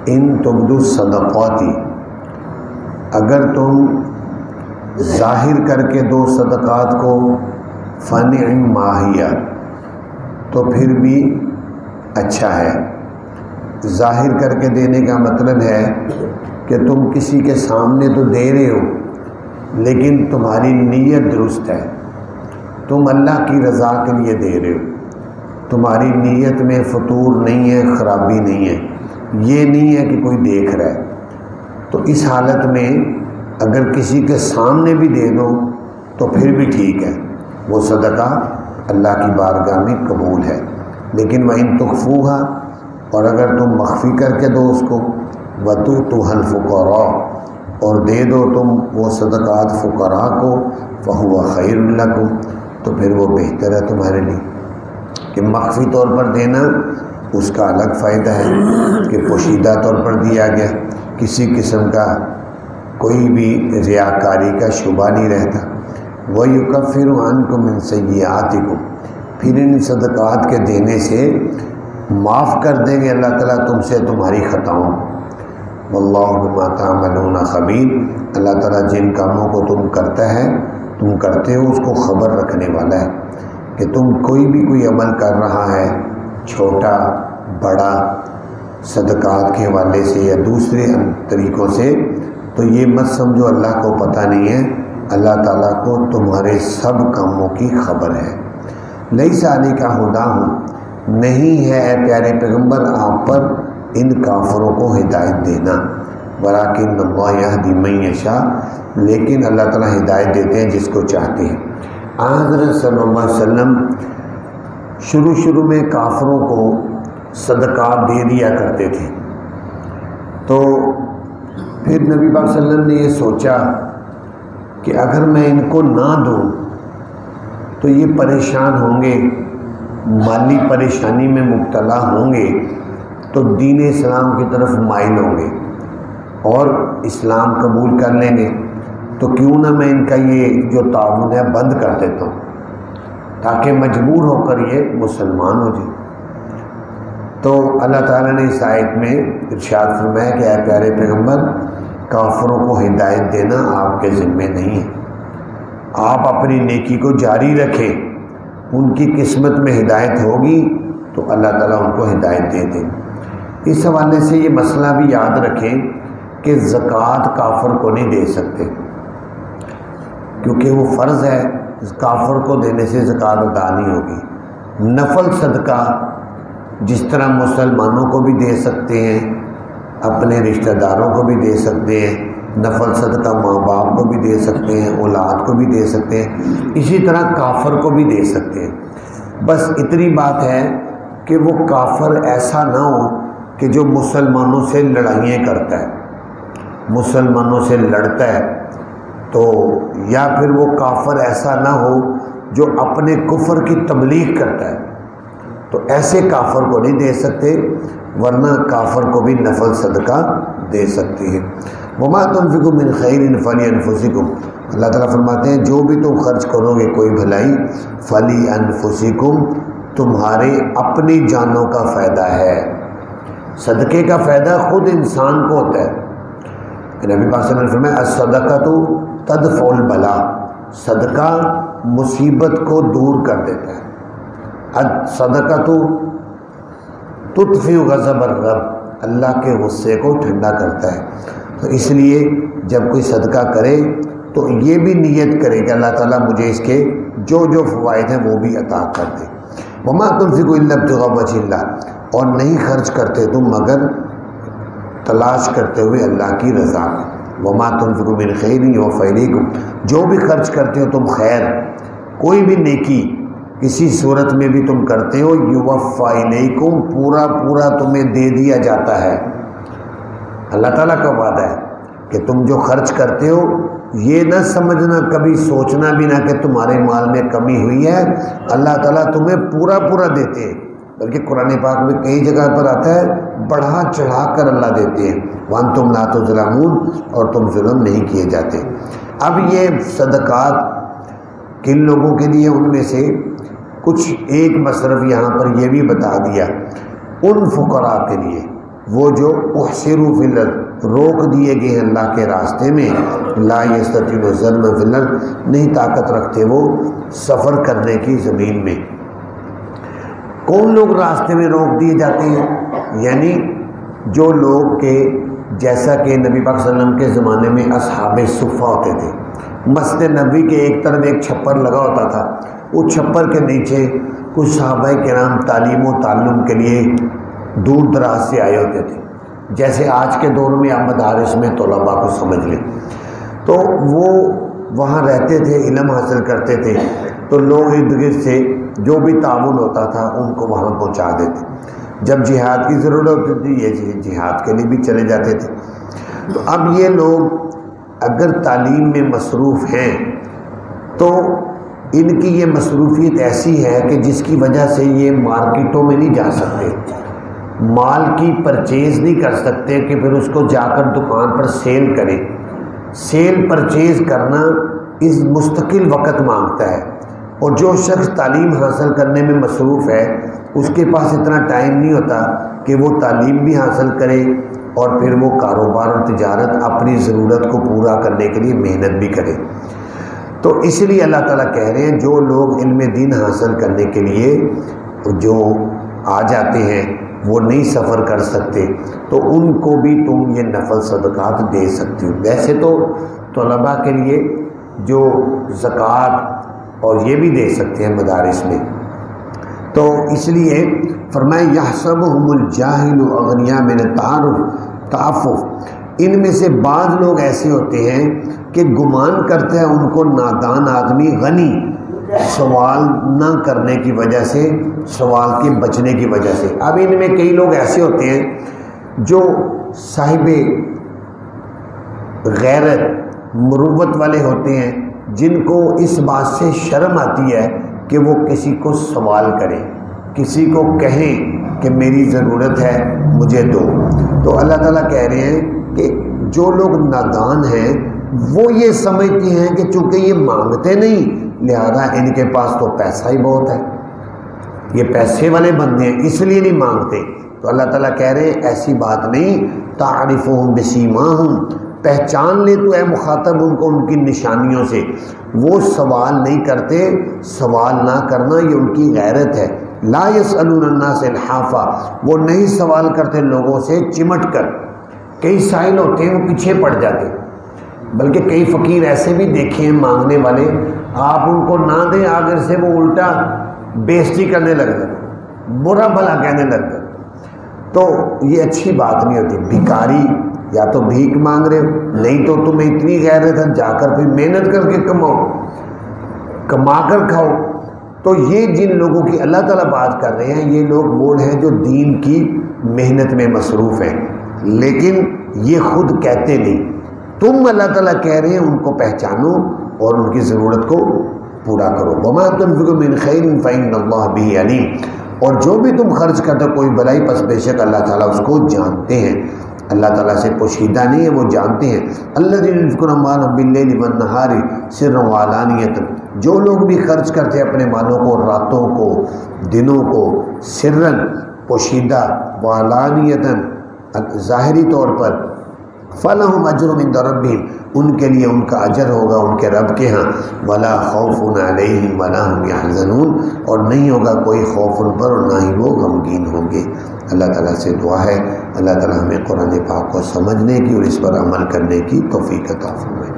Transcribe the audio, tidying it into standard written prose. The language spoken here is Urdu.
ان تبدوا الصدقات، اگر تم ظاہر کر کے دو صدقات کو، فنعم ما ہی، تو پھر بھی اچھا ہے۔ ظاہر کر کے دینے کا مطلب ہے کہ تم کسی کے سامنے تو دے رہے ہو لیکن تمہاری نیت درست ہے، تم اللہ کی رضا کے لیے دے رہے ہو، تمہاری نیت میں فطور نہیں ہے، خرابی نہیں ہے، یہ نہیں ہے کہ کوئی دیکھ رہا ہے۔ تو اس حالت میں اگر کسی کے سامنے بھی دے دو تو پھر بھی ٹھیک ہے، وہ صدقہ اللہ کی بارگاہ میں قبول ہے۔ لیکن وَإِن تُخْفُوهَا، اور اگر تم مخفی کر کے دو اس کو، وَتُؤْتُوهَا الْفُقَرَاءَ، اور دے دو تم وہ صدقات فقراء کو، فَهُوَ خَيْرٌ لَكُمْ، تو پھر وہ بہتر ہے تمہارے لیے۔ کہ مخفی طور پر دینا اس کا الگ فائدہ ہے کہ پوشیدہ طور پر دیا گیا، کسی قسم کا کوئی بھی ریاکاری کا شبہ نہیں رہتا۔ وَيُكَفِّرُ عَنْكُم مِّن سَيِّئَاتِكُم، پھر ان صدقات کے دینے سے معاف کر دیں گے اللہ تعالیٰ تم سے تمہاری خطاؤں۔ وَاللَّهُ بِمَا تَعْمَلُونَ خَبِيرٌ، اللہ تعالیٰ جن کاموں کو تم کرتے ہو اس کو خبر رکھنے والا ہے۔ کہ تم کوئی عمل کر رہا ہے، چھوٹا بڑا، صدقات کے حوالے سے یا دوسرے طریقوں سے، تو یہ مت سمجھو اللہ کو پتہ نہیں ہے، اللہ تعالیٰ کو تمہارے سب کاموں کی خبر ہے۔ لیس علیک ھداھم، نہیں ہے اے پیارے پیغمبر آپ پر ان کافروں کو ہدایت دینا، ولکن اللہ یہدی من یشاء، لیکن اللہ تعالیٰ ہدایت دیتے ہیں جس کو چاہتے ہیں۔ حضرت صلی اللہ علیہ وسلم شروع میں کافروں کو صدقات دے دیا کرتے تھے، تو پھر نبی پاک صلی اللہ علیہ وسلم نے یہ سوچا کہ اگر میں ان کو نہ دوں تو یہ پریشان ہوں گے، مالی پریشانی میں مبتلا ہوں گے، تو دین اسلام کی طرف مائل ہوں گے اور اسلام قبول کر لیں گے، تو کیوں نہ میں ان کا یہ جو تعاون ہے بند کر دیتا ہوں تاکہ مجبور ہو کر یہ مسلمان ہو جائے۔ تو اللہ تعالیٰ نے اس آیت میں ارشاد فرمایا کہ اے پیارے پیغمبر، کافروں کو ہدایت دینا آپ کے ذمے نہیں ہے، آپ اپنی نیکی کو جاری رکھیں، ان کی قسمت میں ہدایت ہوگی تو اللہ تعالیٰ ان کو ہدایت دے دیں۔ اس حوالے سے یہ مسئلہ بھی یاد رکھیں کہ زکوٰۃ کافر کو نہیں دے سکتے، کیونکہ وہ فرض ہے، کافر کو دینے سے زکوٰۃ ادا نہیں ہوگی۔ نفل صدقہ جس طرح مسلمانوں کو بھی دے سکتے ہیں، اپنے رشتہ داروں کو بھی دے سکتے ہیں، نفل صدقہ ماں باپ کو بھی دے سکتے ہیں، اولاد کو بھی دے سکتے ہیں، اسی طرح کافر کو بھی دے سکتے ہیں۔ بس اتنی بات ہے کہ وہ کافر ایسا نہ ہو کہ جو مسلمانوں سے لڑائیاں کرتا ہے، مسلمانوں سے لڑتا ہے، تو یا پھر وہ کافر ایسا نہ ہو جو اپنے کفر کی تبلیغ کرتا ہے، تو ایسے کافر کو نہیں دے سکتے، ورنہ کافر کو بھی نفل صدقہ دے سکتے ہیں۔ وما تنفقوا من خیر فلانفسکم، اللہ تعالیٰ فرماتے ہیں جو بھی تم خرچ کرو گے کوئی بھلائی، فلانفسکم، تمہارے اپنی جانوں کا فائدہ ہے۔ صدقے کا فائدہ خود انسان کو ہوتا ہے۔ نبی پاک صلی اللہ علیہ وسلم نے فرمایا الصدقۃ تدفع البلاء، صدقہ مصیبت کو دور کر دیتا ہے۔ الصدقۃ تطفئ غضب الرب، اللہ کے غصے کو ٹھنڈا کرتا ہے۔ تو اس لیے جب کوئی صدقہ کرے تو یہ بھی نیت کرے کہ اللہ تعالیٰ مجھے اس کے جو فوائد ہیں وہ بھی عطا کر دے۔ وما تنفقوا الا ابتغاء وجہ اللہ، اور نہیں خرچ کرتے تم مگر تلاش کرتے ہوئے اللہ کی رضا۔ وما تنفقوا من خیر یوفی الیکم، جو بھی خرچ کرتے ہو تم خیر، کوئی بھی نیکی کسی صورت میں بھی تم کرتے ہو، یوفی الیکم، پورا تمہیں دے دیا جاتا ہے۔ اللہ تعالیٰ کا وعدہ ہے کہ تم جو خرچ کرتے ہو یہ نہ سمجھنا، کبھی سوچنا بھی نہ کہ تمہارے مال میں کمی ہوئی ہے، اللہ تعالیٰ تمہیں پورا دیتے ہیں، بلکہ قرآن پاک میں کئی جگہ پر آتا ہے بڑھا چڑھا کر اللہ دیتے ہیں، وانتم لا تظلمون، اور تم ظلم نہیں کیے جاتے۔ اب یہ صدقات کن لوگوں کے لیے؟ ان میں سے کچھ ایک مصرف یہاں پر یہ بھی بتا دیا، ان فقراء کے لیے وہ جو احصروا فی الارض روک دیے گئے ہیں اللہ کے راستے میں، لا یستطیعون ضربا فی الارض نہیں طاقت رکھتے وہ سفر کرنے کی زمین میں۔ کون لوگ راستے میں روک دیے جاتے ہیں؟ یعنی جو لوگ کہ جیسا کہ نبی پاک صلی اللہ علیہ وسلم کے زمانے میں اصحاب صفہ ہوتے تھے، مسجد نبوی کے ایک طرف ایک چھپر لگا ہوتا تھا، اس چھپر کے نیچے کچھ صحابہ کرام تعلیم و تعلم کے لیے دور دراز سے آئے ہوتے تھے، جیسے آج کے دور میں آپ مدارس میں طلباء کو سمجھ لیں، تو وہ وہاں رہتے تھے، علم حاصل کرتے تھے، تو لوگ ارد گرد سے جو بھی تعاون ہوتا تھا ان کو وہاں پہنچا دیتے۔ جب جہاد کی ضرورت ہوتی تھی یہ جہاد کے لیے بھی چلے جاتے تھے۔ تو اب یہ لوگ اگر تعلیم میں مصروف ہیں تو ان کی یہ مصروفیت ایسی ہے کہ جس کی وجہ سے یہ مارکیٹوں میں نہیں جا سکتے، مال کی پرچیز نہیں کر سکتے کہ پھر اس کو جا کر دکان پر سیل کریں۔ سیل پرچیز کرنا اس مستقل وقت مانگتا ہے، اور جو شخص تعلیم حاصل کرنے میں مصروف ہے اس کے پاس اتنا ٹائم نہیں ہوتا کہ وہ تعلیم بھی حاصل کرے اور پھر وہ کاروبار اور تجارت اپنی ضرورت کو پورا کرنے کے لیے محنت بھی کرے۔ تو اس لیے اللہ تعالیٰ کہہ رہے ہیں جو لوگ علم دین حاصل کرنے کے لیے جو آ جاتے ہیں وہ نہیں سفر کر سکتے تو ان کو بھی تم یہ نفل صدقات دے سکتی ہو۔ ویسے تو طلباء کے لیے جو زکوٰۃ اور یہ بھی دے سکتے ہیں مدارس میں، تو اس لیے فرمائے یحسبہم الجاہل اغنیاء من التعفف، ان میں سے بعض لوگ ایسے ہوتے ہیں کہ گمان کرتے ہیں ان کو نادان آدمی غنی، سوال نہ کرنے کی وجہ سے، سوال کے بچنے کی وجہ سے۔ اب ان میں کئی لوگ ایسے ہوتے ہیں جو صاحب غیرت مروت والے ہوتے ہیں، جن کو اس بات سے شرم آتی ہے کہ وہ کسی کو سوال کریں، کسی کو کہیں کہ میری ضرورت ہے مجھے دو۔ تو اللہ تعالیٰ کہہ رہے ہیں کہ جو لوگ نادان ہیں وہ یہ سمجھتے ہیں کہ چونکہ یہ مانگتے نہیں لہذا ان کے پاس تو پیسہ ہی بہت ہے، یہ پیسے والے بندے ہیں اس لیے نہیں مانگتے۔ تو اللہ تعالیٰ کہہ رہے ہیں ایسی بات نہیں، تعرفہم بسیماہم، پہچان لے تو اے مخاطب ان کو ان کی نشانیوں سے۔ وہ سوال نہیں کرتے، سوال نہ کرنا یہ ان کی غیرت ہے۔ لا یسألون الناس الحافا، وہ نہیں سوال کرتے لوگوں سے چمٹ کر۔ کئی سائل ہوتے ہیں وہ پیچھے پڑ جاتے، بلکہ کئی فقیر ایسے بھی دیکھے ہیں مانگنے والے، آپ ان کو نہ دیں آگر سے وہ الٹا بےزتی کرنے لگ جاتے، برا بھلا کہنے لگ جاتے۔ تو یہ اچھی بات نہیں ہوتی۔ بھکاری یا تو بھیک مانگ رہے ہو، نہیں تو تمہیں اتنی غیرت ہے جا کر پھر محنت کر کے کماؤ، کما کر کھاؤ۔ تو یہ جن لوگوں کی اللہ تعالیٰ بات کر رہے ہیں یہ لوگ وہ ہیں جو دین کی محنت میں مصروف ہیں، لیکن یہ خود کہتے نہیں۔ تم اللہ تعالیٰ کہہ رہے ہیں ان کو پہچانو اور ان کی ضرورت کو پورا کرو۔ وما تنفقوا من خیر فإن اللہ بہ علیم، اور جو بھی تم خرچ کرتے ہو کوئی بلائی پس بے شک اللہ تعالیٰ اس کو جانتے ہیں۔ اللہ تعالیٰ سے پوشیدہ نہیں ہے، وہ جانتے ہیں۔ الذین ينفقون اموالهم باللیل والنہار سرا وعلانیۃ، جو لوگ بھی خرچ کرتے ہیں اپنے مالوں کو راتوں کو دنوں کو، سرن پوشیدہ، وعلانیۃ ظاہری طور پر، فلہم اجر عند ربہم، ان کے لیے ان کا اجر ہوگا ان کے رب کے ہاں، ولا خوف علیہم ولا هم یحزنون، اور نہیں ہوگا کوئی خوف ان پر اور نہ ہی وہ غمگین ہوں گے۔ اللہ تعالیٰ سے دعا ہے اللہ تعالیٰ ہمیں قرآن پاک کو سمجھنے کی اور اس پر عمل کرنے کی توفیق عطا فرمائے۔